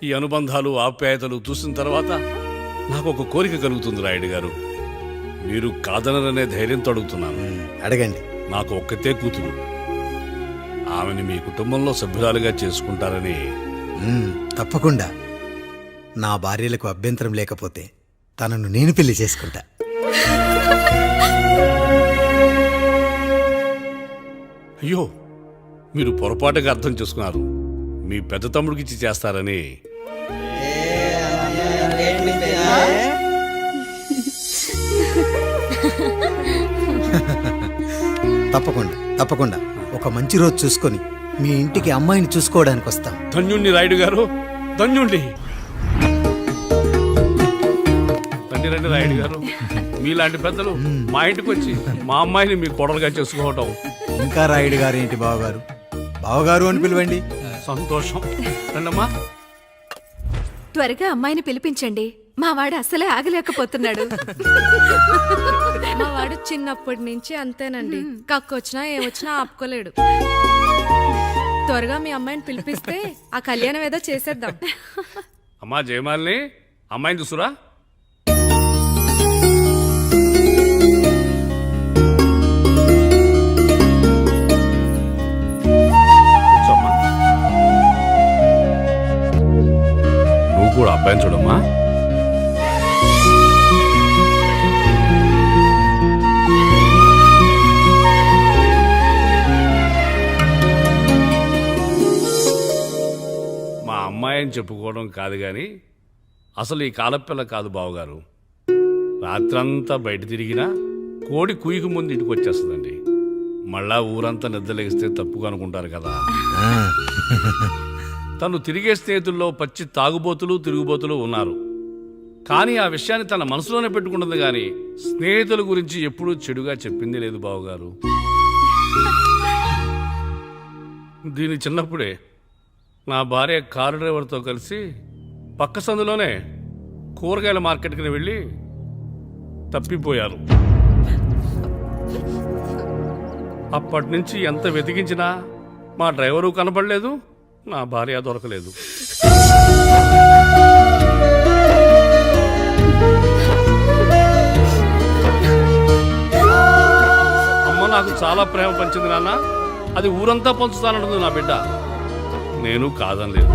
ఈ అనుబంధాలు ఆప్యాయతలు చూసిన తర్వాత నాకు ఒక కోరిక కలుగుతుంది రాయుడు గారు. మీరు కాదనరనే ధైర్యంతో అడుగుతున్నాను. అడగండి. నాకు ఒక్కతే కూతురు. ఆమెని మీ కుటుంబంలో సభ్యురాలుగా చేసుకుంటారని. తప్పకుండా. నా భార్యలకు అభ్యంతరం లేకపోతే తనను నేను పెళ్లి చేసుకుంటా. అయ్యో, మీరు పొరపాటుగా అర్థం చేసుకున్నారు. మీ పెద్ద తమ్ముడికి ఇచ్చి చేస్తారని. తప్పకుండా తప్పకుండా ఒక మంచి రోజు చూసుకొని మీ ఇంటికి అమ్మాయిని చూసుకోవడానికి వస్తాం. ధన్యుణ్ణి రాయుడు గారు, ధన్యుణ్ణి. రండి రండి రాయుడు గారు, మీలాంటి పెద్దలు మా ఇంటికి వచ్చి మా అమ్మాయిని మీ కోడలుగా చేసుకోవటం. ఇంకా రాయుడు గారు ఏంటి బావగారు, బావగారు అని పిలవండి. సంతోషం. రండమ్మా. త్వరగా అమ్మాయిని పిలిపించండి. మా వాడు అసలే ఆగలేకపోతున్నాడు. మా వాడు చిన్నప్పటి నుంచి అంతేనండి. కక్కొచ్చినా ఏమొచ్చినా ఆపుకోలేడు. త్వరగా మీ అమ్మాయిని పిలిపిస్తే ఆ కళ్యాణం ఏదో చేసేద్దాం. అమ్మా జయమాలిని, అమ్మాయిని చూసురా. కూర్చోమ్మా. నువ్వు కూడా అబ్బాయిని చూడమ్మా. అమ్మాయిని చెప్పుకోవడం కాదు కానీ అసలు ఈ కాలపిల్ల కాదు బావగారు. రాత్రంతా బయట తిరిగినా కోడి కుయ్యకు ముందు ఇంటికి వచ్చేస్తుందండి. మళ్ళా ఊరంతా నిద్రలేగిస్తే తప్పుగా అనుకుంటారు కదా. తను తిరిగే స్నేహితుల్లో పచ్చి తాగుబోతులు తిరుగుబోతులు ఉన్నారు. కానీ ఆ విషయాన్ని తన మనసులోనే పెట్టుకుంటుంది. కానీ స్నేహితుల గురించి ఎప్పుడూ చెడుగా చెప్పింది లేదు బావగారు. దీని చిన్నప్పుడే నా భార్య కారు డ్రైవర్తో కలిసి పక్క సందులోనే కూరగాయల మార్కెట్కి వెళ్ళి తప్పిపోయారు. అప్పటి నుంచి ఎంత వెతికించినా మా డ్రైవరు కనపడలేదు, నా భార్య దొరకలేదు. అమ్మ నాకు చాలా ప్రేమ పంచింది నాన్న. అది ఊరంతా పంచుతానంటుంది నా బిడ్డ. నేను కాదనలేదు.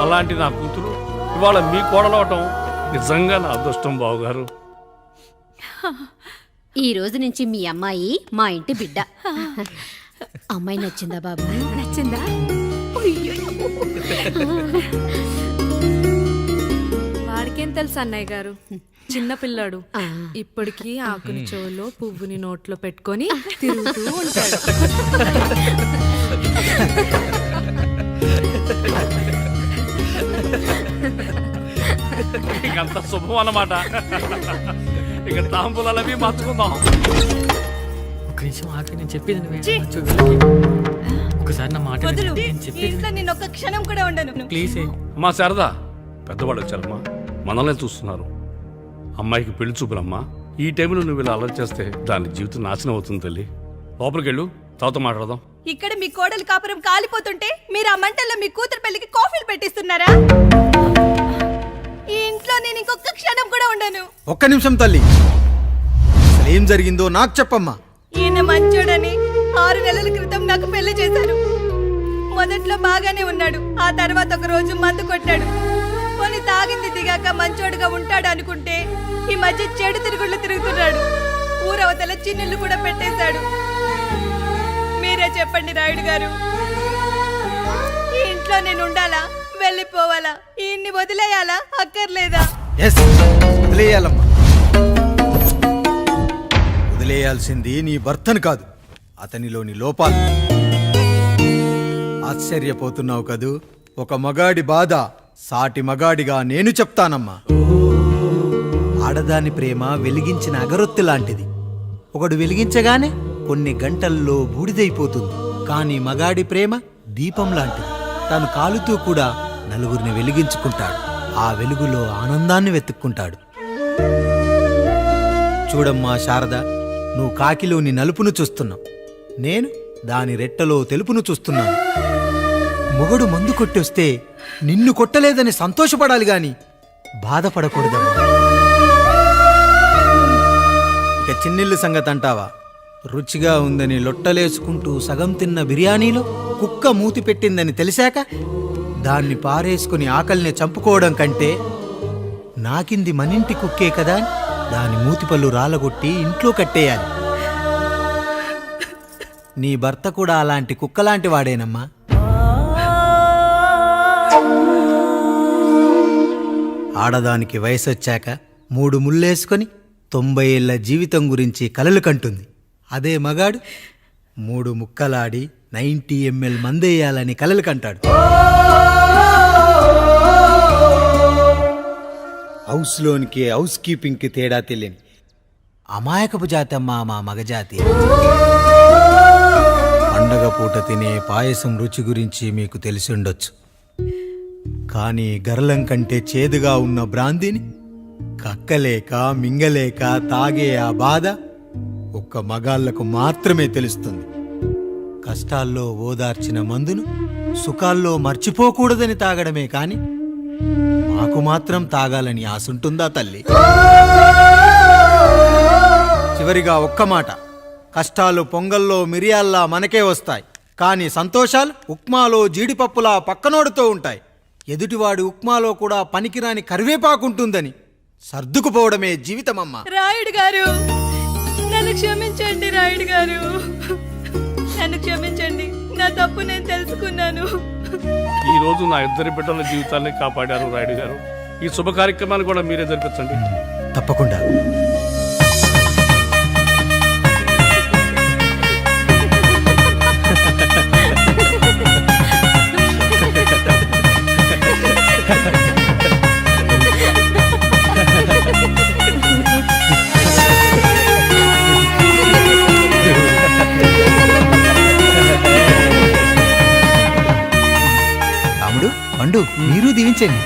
అలాంటి నా కూతురు ఇవాళ మీ కోడలవటం నిజంగా నా అదృష్టం బావగారు. ఈ రోజు నుంచి మీ అమ్మాయి మా ఇంటి బిడ్డ. అమ్మాయి నచ్చిందా బాబు? నచ్చిందా? వాడికేం తెలుసు అన్నయ్య గారు, చిన్న పిల్లాడు. ఇప్పటికీ ఆకుని చెవులో పువ్వుని నోట్లో పెట్టుకొని తిరుగుతూ ఉంటాడు. ఇంకంత శుభం అన్నమాట. ఇక తాంబూలవి మార్చుకుందాం. ఒక నిమిషం ఆగి, నేను చెప్పేది ఒకసారి నా మాట నేను ఒక్క క్షణం కూడా ఉండను. ప్లీజ్. అమ్మా శారదా, పెద్దవాళ్ళు వచ్చారమ్మా, మనల్ని చూస్తున్నారు. అమ్మాయికి పెళ్లి చూపులమ్మా. ఈ టైంలో నువ్వు ఇలా అలర్ట్ చేస్తే దాని జీవితం నాశనం అవుతుంది తల్లి. లోపలికి వెళ్ళు, తర్వాత మాట్లాడదాం. ఇక్కడ మీ కోడలు కాపురం కాలిపోతుంటే మీరు ఆ మంటల్లో మీ కూతురు పెళ్లికి కాఫీలు పెట్టిస్తున్నారా? ఈ ఇంట్లో నేను ఇంకొక క్షణం కూడా ఉండను. ఒక్క నిమిషం తల్లి, అసలు ఏం జరిగిందో నాకు చెప్పమ్మా. ఈయన మంచోడని 6 నెలల క్రితం నాకు పెళ్లి చేశారు. మొదట్లో బాగానే ఉన్నాడు. ఆ తర్వాత ఒక రోజు మందు కొట్టాడు. కొని తాగింది దిగాక మంచోడుగా ఉంటాడు అనుకుంటే ఈ మధ్య చెడు తిరుగుళ్ళు తిరుగుతున్నాడు. ఊరవతల చిన్నుళ్ళు కూడా పెట్టేశాడు. మీరే చెప్పండి రాయుడు గారు, ఈ ఇంట్లో నేను ఉండాలా, వెళ్ళిపోవాలా, ఈయన్ని వదిలేయాలా, అక్కర్లేదా? వదిలేయాలమ్మా. వదిలేయాల్సింది నీ భర్తను కాదు, అతనిలోని లోపాలు. ఆశ్చర్యపోతున్నావు కదూ? ఒక మగాడి బాధ సాటి మగాడిగా నేను చెప్తానమ్మా. ఆడదాని ప్రేమ వెలిగించిన అగరొత్తి లాంటిది. ఒకడు వెలిగించగానే కొన్ని గంటల్లో బూడిదైపోతుంది. కానీ మగాడి ప్రేమ దీపం లాంటిది. తను కాలుతూ కూడా నలుగురిని వెలిగించుకుంటాడు. ఆ వెలుగులో ఆనందాన్ని వెతుక్కుంటాడు. చూడమ్మా శారద, నువ్వు కాకిలోని నలుపును చూస్తున్నావు, నేను దాని రెట్టలో తెలుపును చూస్తున్నాను. మొగడు మందు కొట్టొస్తే నిన్ను కొట్టలేదని సంతోషపడాలి గాని బాధపడకూడదమ్మా. ఇక చిన్నిల్లు సంగతి అంటావా? రుచిగా ఉందని లొట్టలేసుకుంటూ సగం తిన్న బిర్యానీలో కుక్క మూతి పెట్టిందని తెలిసాక దాన్ని పారేసుకుని ఆకలిని చంపుకోవడం కంటే నాకింది మనింటి కుక్కే కదా అని దాని మూతిపళ్ళు రాలగొట్టి ఇంట్లో కట్టేయాలి. నీ భర్త కూడా అలాంటి కుక్కలాంటి వాడేనమ్మా. ఆడదానికి వయసొచ్చాక 3 ముళ్ళేసుకొని 90 ఏళ్ల జీవితం గురించి కలలు కంటుంది. అదే మగాడు 3 ముక్కలాడి 90 ml మందేయాలని కలలు కంటాడు. హౌస్లోనికి హౌస్ కీపింగ్కి తేడా తెలియని అమాయకపు జాతి అమ్మా మా మగజాతి. పండగ పూట తినే పాయసం రుచి గురించి మీకు తెలిసి ఉండొచ్చు. కానీ గర్లం కంటే చేదుగా ఉన్న బ్రాందీని కక్కలేక మింగలేక తాగే ఆ బాధ ఒక్క మగాళ్లకు మాత్రమే తెలుస్తుంది. కష్టాల్లో ఓదార్చిన మందును సుఖాల్లో మర్చిపోకూడదని తాగడమే కాని మాకు మాత్రం తాగాలని ఆశుంటుందా తల్లి? చివరిగా ఒక్క మాట, కష్టాలు పొంగల్లో మిరియాల్లా మనకే వస్తాయి, కానీ సంతోషాలు ఉప్మాలో జీడిపప్పులా పక్కనోడుతో ఉంటాయి. ఎదుటివాడి ఉప్మాలో కూడా పనికిరాని కరివేపాకుంటుందని సర్దుకుపోవడమే జీవితమమ్మా. రాయుడు గారు, నన్ను క్షమించండి. రాయుడు గారు, నన్ను క్షమించండి. నా తప్పు నేను తెలుసుకున్నాను. ఈ రోజు నా 2 బిడ్డల జీవితాన్ని కాపాడారు రాయుడు గారు. ఈ శుభ కార్యక్రమాన్ని కూడా మీరే జరిపించండి. తప్పకుండా. రాముడు, పండు, మీరు దీవించండి.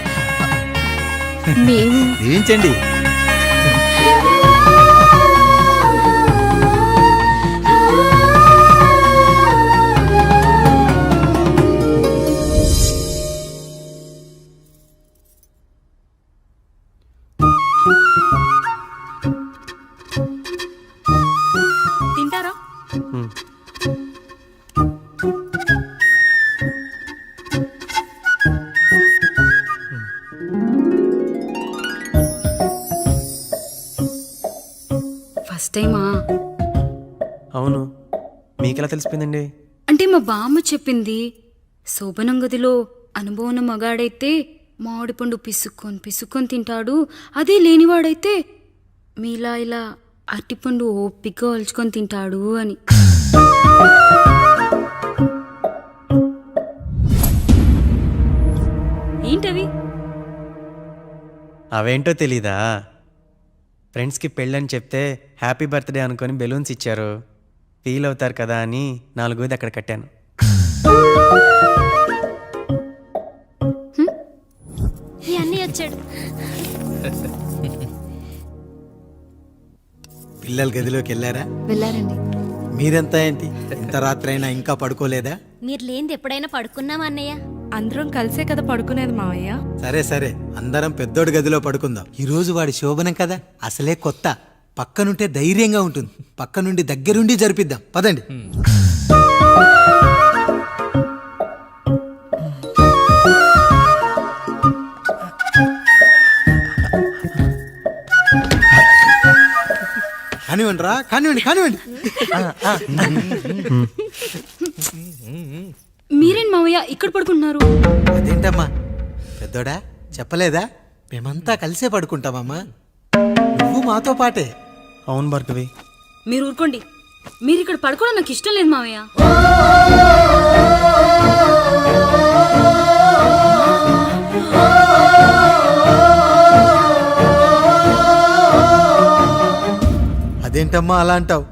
మేము దీవించండి. తింటారా? ఫస్ట్ టైమా? అవును, మీకెలా తెలిసిపోయిందండి? అంటే మా బామ్మ చెప్పింది. శోభనం గదిలో అనుభవం మగాడైతే మామిడిపండు పిసుక్కొని తింటాడు, అదే లేనివాడైతే మీలా ఇలా అరటిపండు ఓపిగ్గా ఒలుచుకొని తింటాడు అని. ఏంటవి? అవేంటో తెలీదా? ఫ్రెండ్స్కి పెళ్ళని చెప్తే హ్యాపీ బర్త్డే అనుకొని బెలూన్స్ ఇచ్చారు. ఫీల్ అవుతారు కదా అని 4 అక్కడ కట్టాను. అన్నీ వచ్చాడు. పిల్లల గదిలోకి వెళ్ళారా? వెళ్ళారండి. మీరెంత ఏంటి ఇంత రాత్రైనా ఇంకా పడుకోలేదా? మీరు లేనిది ఎప్పుడైనా పడుకున్నామా అన్నయ్య? అందరం కలిసే కదా పడుకునేది మావయ్య. సరే సరే, అందరం పెద్దోడి గదిలో పడుకుందాం. ఈ రోజు వాడి శోభనం కదా, అసలే కొత్త. పక్కనుంటే ధైర్యంగా ఉంటుంది. పక్క నుండి దగ్గరుండి జరిపిద్దాం. పదండి. కానివ్వండి రా, కానివ్వండి. మీరేం మావయ్య ఇక్కడ పడుకుంటున్నారు? అదేంటమ్మా పెద్దోడా, చెప్పలేదా? మేమంతా కలిసే పడుకుంటామమ్మా. నువ్వు మాతో పాటే. అవును భార్గవి. మీరు ఊరుకోండి. మీరు ఇక్కడ పడుకోవడం నాకు ఇష్టం లేదు మావయ్య. అదేంటమ్మా అలా అంటావు?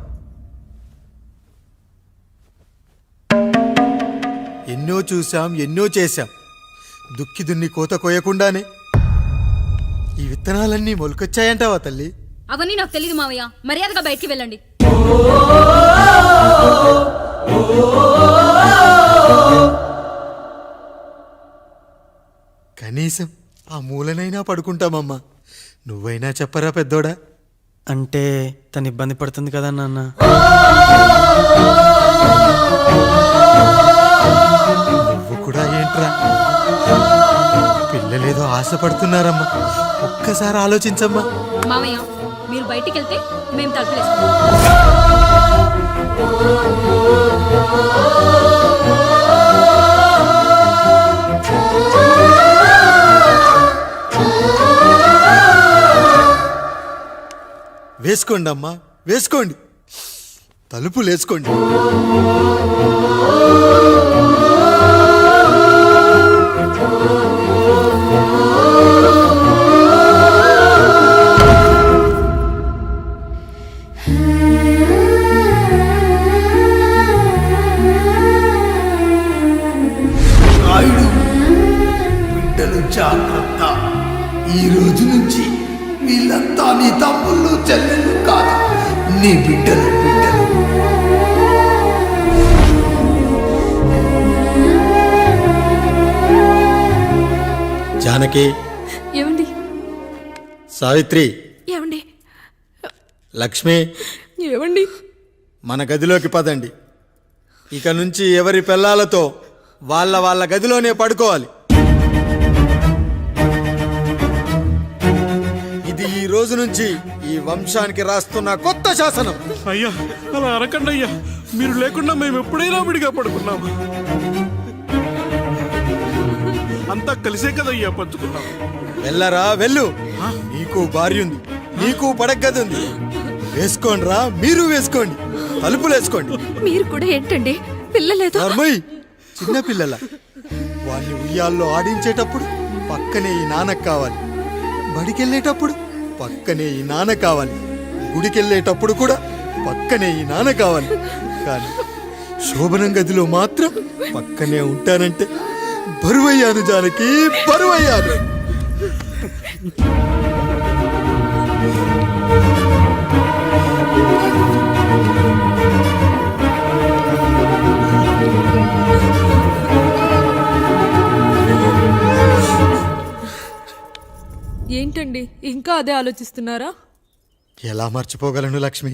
ఎన్నో చూసాం, ఎన్నో చేశాం. దుక్కి దున్ని కోత కోయకుండానే ఈ విత్తనాలన్నీ మొలకొచ్చాయంటావా తల్లి? అవన్నీ నాకు తెలియదు మావయ్య. మర్యాదగా బయటికి వెళ్ళండి. కనీసం ఆ మూలనైనా పడుకుంటామమ్మా. నువ్వైనా చెప్పరా పెద్దోడా? అంటే తను ఇబ్బంది పడుతుంది కదా నాన్న. నువ్వు కూడా ఏంట్రా, పిల్లలేదో ఆశపడుతున్నారమ్మా. ఒక్కసారి ఆలోచించమ్మా. మామయ్య మీరు బయటికి వెళ్తే మేము తలుపులేస్తాం. వేసుకోండి అమ్మా, వేసుకోండి, తలుపులు వేసుకోండి. నాయుడు, బిడ్డలు జాగ్రత్త. ఈ రోజు నుంచి వీళ్ళంతా నీ తమ్ముళ్ళు చెల్లెళ్ళు కాదు, నీ బిడ్డలు. జానకి, ఏమండి? సావిత్రి, ఏమండి? లక్ష్మి, ఏమండి? మన గదిలోకి పదండి. ఇక నుంచి ఎవరి పిల్లలతో వాళ్ళ గదిలోనే పడుకోవాలి. ఇది ఈ రోజు నుంచి ఈ వంశానికి రాస్తున్న కొత్త శాసనం. అయ్యా అలా అరకండి అయ్యా, మీరు లేకుండా మేము ఎప్పుడైనా విడిగా పడుకున్నాము. అంతా కలిసే కదయ్యా పంచుకున్నాము. వెళ్ళరా వెళ్ళు, నీకు భార్య ఉంది, నీకు పడగది ఉంది. వేసుకోండిరా, మీరు వేసుకోండి, తలుపులు వేసుకోండి. మీరు కూడా ఏంటండి పిల్లలేదు? నర్మయ్, చిన్న పిల్లల వాడిని ఉయ్యాల్లో ఆడించేటప్పుడు పక్కనే ఈ నాన్న కావాలి, బడికెళ్ళేటప్పుడు పక్కనే ఈ నాన్న కావాలి, గుడికెళ్ళేటప్పుడు కూడా పక్కనే ఈ నాన్న కావాలి. కానీ శోభనం గదిలో మాత్రం పక్కనే ఉంటానంటే బరువయ్యాను జానకి, బరువయ్యాను. ఏంటండి ఇంకా అదే ఆలోచిస్తున్నారా? ఎలా మర్చిపోగలను లక్ష్మి?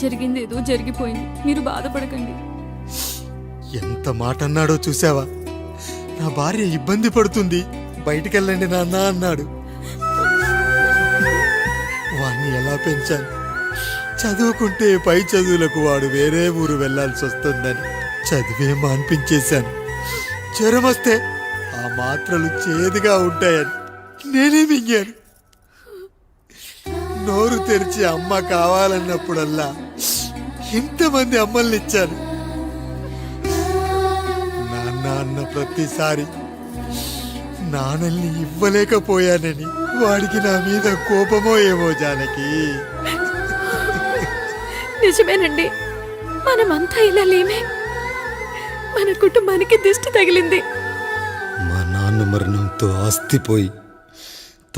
జరిగింది ఏదో జరిగిపోయింది, మీరు బాధపడకండి. ఎంత మాట అన్నాడో చూసావా? నా భార్య ఇబ్బంది పడుతుంది, బయటికెళ్ళండి నాన్న అన్నాడు. వాణ్ణి ఎలా పెంచాను? చదువుకుంటే పై చదువులకు వాడు వేరే ఊరు వెళ్లాల్సి వస్తుందని చదివే మాన్పించేశాను. జ్వరం వస్తే ఆ మాత్రలు చేదుగా ఉంటాయని నేనే మింగాను. నోరు తెరిచి అమ్మ కావాలన్నప్పుడల్లా ఇంతమంది అమ్మల్ని ఇచ్చాను. నాన్న అన్న ప్రతిసారి నాన్నల్ని ఇవ్వలేకపోయానని వాడికి నా మీద కోపమో ఏమో జానకి. నిజమేనండి, మనమంతా ఇలా లేమే. మన కుటుంబానికి దిష్టి తగిలింది. మా నాన్న మరణంతో ఆస్తిపోయి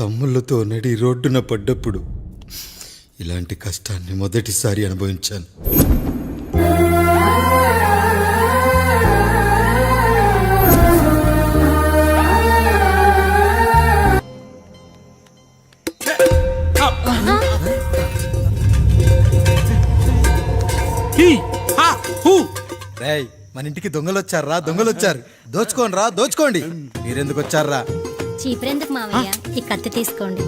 తమ్ముళ్ళతో నడి రోడ్డున పడ్డప్పుడు ఇలాంటి కష్టాన్ని మొదటిసారి అనుభవించాను. రేయ్, మన ఇంటికి దొంగలొచ్చారా? దొంగలొచ్చారు. దోచుకోండి, దోచుకోండి. మీరెందుకు వచ్చారా? చీపురెందుకు మామయ్య, ఈ కత్తి తీసుకోండి.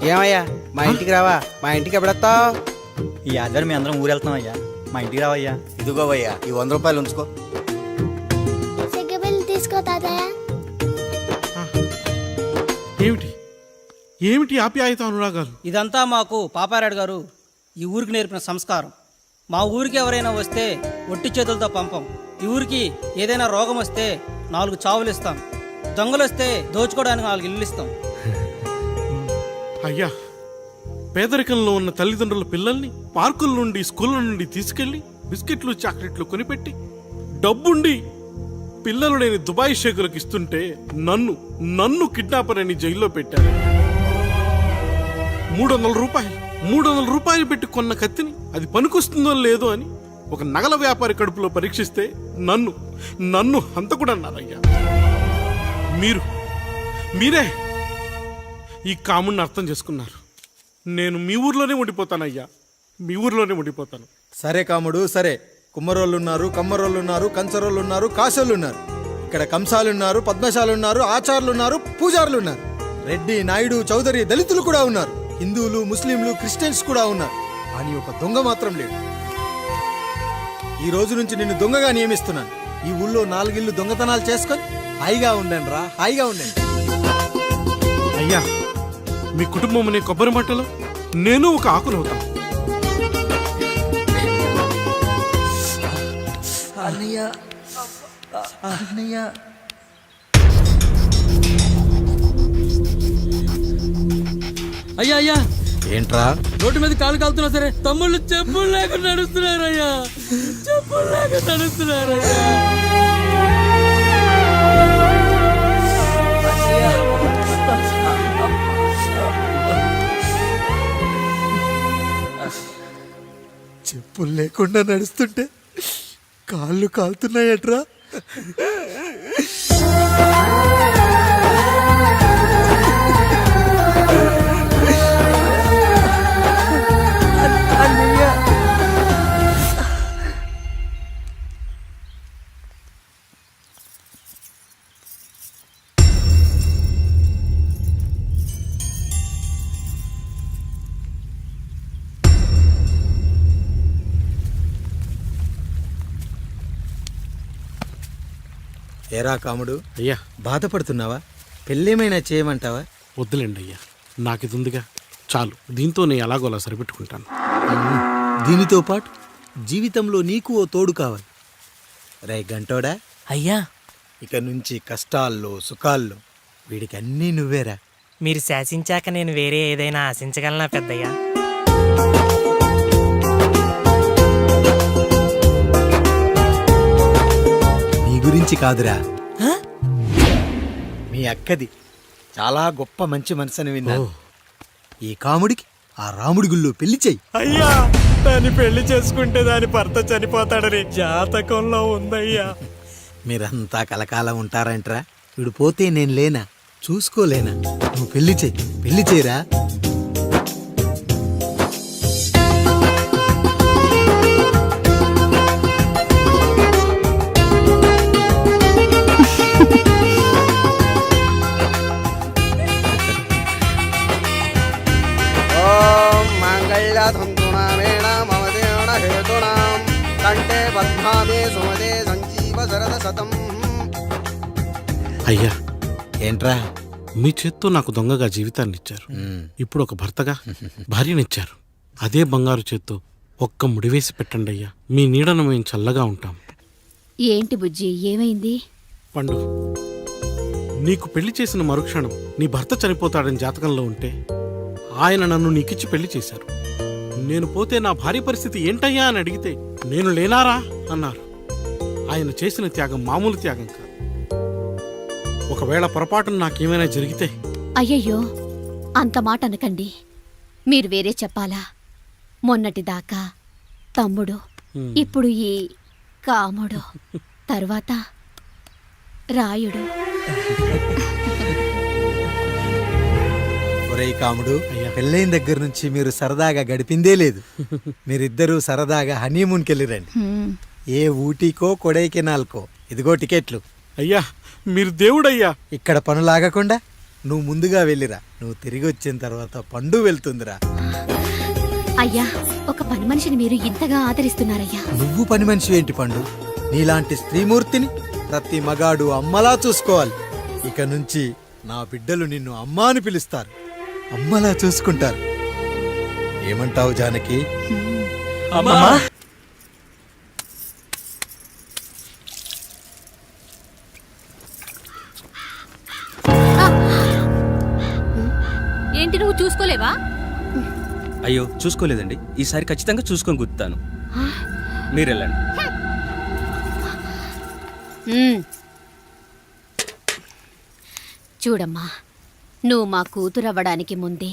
ఏమయ్యా, మా ఇంటికి రావా? మా ఇంటికి ఎప్పుడొస్తావు? ఈ ఆదివారం మీ అందరం ఊరు వెళ్తున్నాం అయ్యా, మా ఇంటికి రావయ్యా. ఇదిగోవయ్యా, ఈ 100 రూపాయలు ఉంచుకో. తీసుకో తాతయ్య. ఏమిటి ఏమిటి ఆప్యాయత అనురాగాలు? ఇదంతా మాకు పాపారాయుడు గారు ఈ ఊరికి నేర్పిన సంస్కారం. మా ఊరికి ఎవరైనా వస్తే ఒట్టి చేతులతో పంపం. ఈ ఊరికి ఏదైనా రోగం వస్తే 4 చావులు ఇస్తాం. దొంగలు వస్తే దోచుకోవడానికి 4 ఇల్లు ఇస్తాం. అయ్యా, పేదరికంలో ఉన్న తల్లిదండ్రుల పిల్లల్ని పార్కుల నుండి స్కూళ్ళ నుండి తీసుకెళ్లి బిస్కెట్లు చాక్లెట్లు కొనిపెట్టి డబ్బుండి పిల్లలు లేని దుబాయ్ షేకులకు ఇస్తుంటే నన్ను కిడ్నాపర్ అని జైల్లో పెట్టారు. 300 రూపాయలు పెట్టి కొన్న కత్తిని అది పనికొస్తుందో లేదో అని ఒక నగల వ్యాపారి కడుపులో పరీక్షిస్తే నన్ను హంతకుడన్నారయ్యా. మీరే ఈ కాముడిని అర్థం చేసుకున్నారు. నేను మీ ఊర్లోనే ఉండిపోతానయ్యా, మీ ఊర్లోనే ఉండిపోతాను. సరే కాముడు సరే. కుమ్మరోళ్ళున్నారు, కమ్మరోళ్ళున్నారు, కంచరోళ్ళున్నారు, కాశోళ్ళున్నారు. ఇక్కడ కంసాలున్నారు, పద్మశాలున్నారు, ఆచార్యులున్నారు, పూజారులున్నారు. రెడ్డి, నాయుడు, చౌదరి, దళితులు కూడా ఉన్నారు. హిందువులు, ముస్లింలు, క్రిస్టియన్స్ కూడా ఉన్నారు. కానీ ఒక దొంగ మాత్రం లేడు. ఈ రోజు నుంచి నిన్ను దొంగగా నియమిస్తున్నాను. ఈ ఊళ్ళో 4 ఇళ్ళు దొంగతనాలు చేసుకొని హాయిగా ఉండండి రా, హాయిగా ఉండండి. అయ్యా, మీ కుటుంబం అనే కొబ్బరి మట్టలో నేను ఒక ఆకునవుతాను. అన్నయ్య అన్నయ్య అయ్యా ఏంట్రా? రోడ్డు మీద కాలు కాలుతున్నా సరే తమ్ముళ్ళు చెప్పులు లేకుండా నడుస్తున్నారయ్యా, చెప్పులు లేకుండా నడుస్తున్నారయ్యా. చెప్పులు లేకుండా నడుస్తుంటే కాళ్ళు కాలుతున్నాయట్రా. ఏరా కాముడు, అయ్యా బాధపడుతున్నావా? పెళ్ళేమైనా చేయమంటావా? వద్దులేండి అయ్యా, నాకు ఇది ఉందిగా చాలు. దీంతో నేను ఎలాగోలా సరిపెట్టుకుంటాను. దీనితో పాటు జీవితంలో నీకు ఓ తోడు కావాలి. రే గంటోడా, అయ్యా, ఇక నుంచి కష్టాల్లో సుఖాల్లో వీడికి అన్నీ నువ్వేరా. మీరు శాసించాక నేను వేరే ఏదైనా ఆశించగలనా పెద్దయ్యా? నీ గురించి కాదురా, మీ అక్కది చాలా గొప్ప మంచి మనసుని విన్నాను. ఈ కాముడికి ఆ రాముడి గుళ్ళో పెళ్లి చెయ్యి. అయ్యా, దాన్ని పెళ్లి చేసుకుంటే దాని భర్త చనిపోతాడని జాతకంలో ఉందయ్యా. మీరంతా కలకాలం ఉంటారంట్రా. వీడు పోతే నేను లేనా, చూసుకోలేనా? నువ్వు పెళ్లి చెయ్యిరా. అయ్యా, ఏంట్రా? మీ చేత్తో నాకు దొంగగా జీవితాన్ని ఇచ్చారు. ఇప్పుడు ఒక భర్తగా భార్యనిచ్చారు. అదే బంగారు చేత్తో ఒక్క ముడివేసి పెట్టండి అయ్యా. మీ నీడను మేము చల్లగా ఉంటాం. ఏంటి బుజ్జి, ఏమైంది? పండు, నీకు పెళ్లి చేసిన మరుక్షణం నీ భర్త చనిపోతాడని జాతకంలో ఉంటే ఆయన నన్ను నీకిచ్చి పెళ్లి చేశారు. నేను పోతే నా భార్య పరిస్థితి ఏంటయ్యా అని అడిగితే నేను లేనారా అన్నారు. ఆయన చేసిన త్యాగం మామూలు త్యాగం కాదు. ఒకవేళ పొరపాటున నాకేమైనా జరిగితే? అయ్యయ్యో, అంత మాట అనకండి. మీరు వేరే చెప్పాలా? మొన్నటిదాకా తమ్ముడు, ఇప్పుడు ఈ కాముడు, తర్వాత రాయుడు. ఒరేయ్ కాముడు, పెళ్ళైన దగ్గర నుంచి మీరు సరదాగా గడిపిందే లేదు. మీరిద్దరూ సరదాగా హనీమూన్కి వెళ్ళిరండి. ఏ ఊటీకో కొడైకెనాల్కో. ఇదిగో టికెట్లు. అయ్యా, మీరు దేవుడయ్యా. ఇక్కడ పనులాగకుండా నువ్వు ముందుగా వెళ్ళిరా. నువ్వు తిరిగి వచ్చిన తర్వాత పండు వెళ్తుందిరా. అయ్యా, ఒక పని మనిషిని మీరు ఇంతగా ఆదరిస్తున్నారయ్యా. నువ్వు పని మనిషి ఏంటి పండు? నీలాంటి స్త్రీమూర్తిని ప్రతి మగాడు అమ్మలా చూసుకోవాలి. ఇక నుంచి నా బిడ్డలు నిన్ను అమ్మా అని పిలుస్తారు, అమ్మలా చూసుకుంటారు. ఏమంటావు జానకి? అమ్మా. ఏంటి, నువ్వు చూసుకోలేవా? అయ్యో, చూసుకోలేదండి. ఈసారి ఖచ్చితంగా చూసుకొని గుర్తాను. మీరు వెళ్ళండి. చూడమ్మా, నువ్వు మా కూతురవ్వడానికి ముందే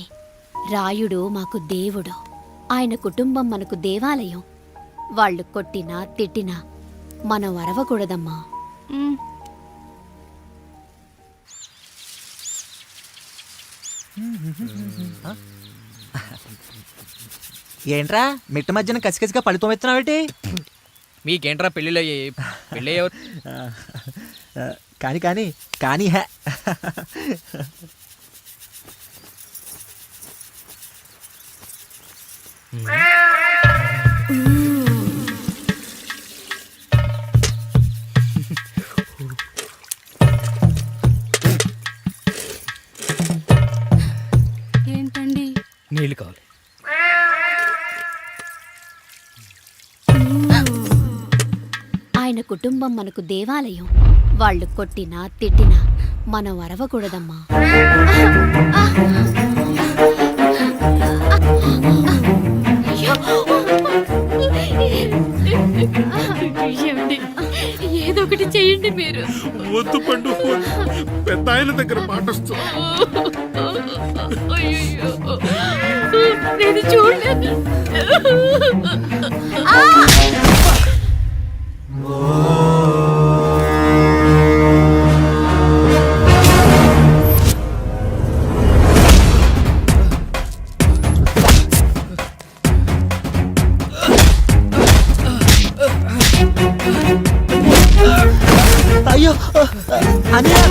రాయుడు మాకు దేవుడు. ఆయన కుటుంబం మనకు దేవాలయం. వాళ్ళు కొట్టినా తిట్టినా మనం అరవకూడదమ్మా. ఏంట్రా మిట్ట మధ్యన కసికసిగా పడిపోమెత్తున్నావేటి? మీకేంట్రా పెళ్ళిళ్ళయ్యాయి? పెళ్ళి కానీ కానీ కానీ హే ఏంటండి? నీళ్ళు కావాలి. ఆయన కుటుంబం మనకు దేవాలయం. వాళ్ళు కొట్టినా తిట్టినా మనం అరవకూడదమ్మా. ఏమండి, ఏదో ఒకటి చెయ్యండి మీరు. వద్దు పండు, పెద్ద ఆయన దగ్గర మాట వస్తుంది. అయ్యయ్యో, నేను చూడలేదు. అయ్యో అనియా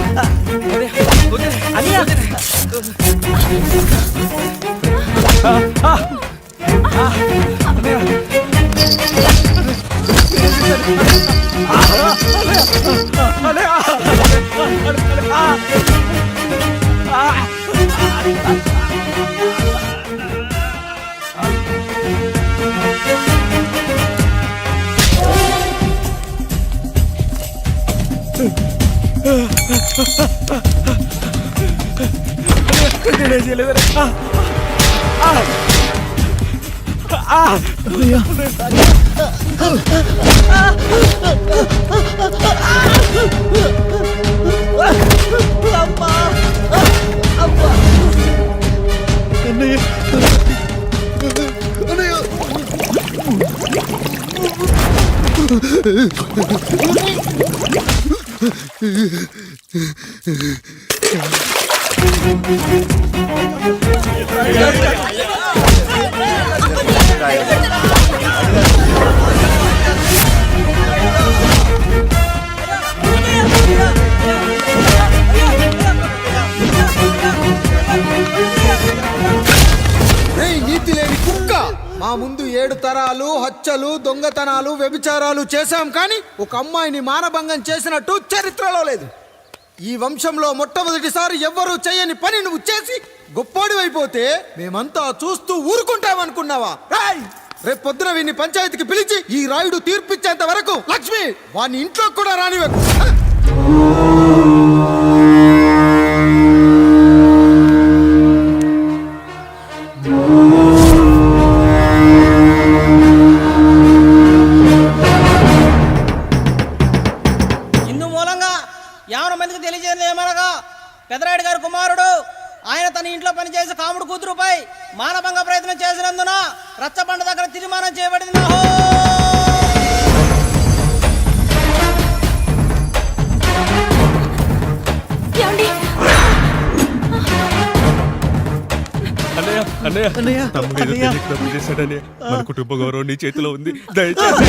అనియా నీతి లేని కుక్క, మా ముందు 7 తరాలు హత్యలు, దొంగతనాలు, వ్యభిచారాలు చేశాం, కానీ ఒక అమ్మాయిని మానభంగం చేసినట్టు చరిత్రలో లేదు. ఈ వంశంలో మొట్టమొదటిసారి ఎవ్వరూ చేయని పని నువ్వు చేసి గొప్పోడివైపోతే మేమంతా చూస్తూ ఊరుకుంటామనుకున్నావా? రేపు పొద్దున వీడిని పంచాయతీకి పిలిచి ఈ రాయుడు తీర్పిచ్చేంత వరకు లక్ష్మి వాడిని ఇంట్లో కూడా రానివ్వకు. ఇందు మూలంగా 50 మందికి తెలియజేయడం ఏమనగా, పెదరాయుడు గారి కుమారుడు ఆయన తన ఇంట్లో పనిచేసే కాముడు కూతురుపై మానభంగ ప్రయత్నం చేసినందున రచ్చబండ దగ్గర తీర్మానం చేయబడింది. మన కుటుంబ గౌరవం నీ చేతిలో ఉంది. దయచేసి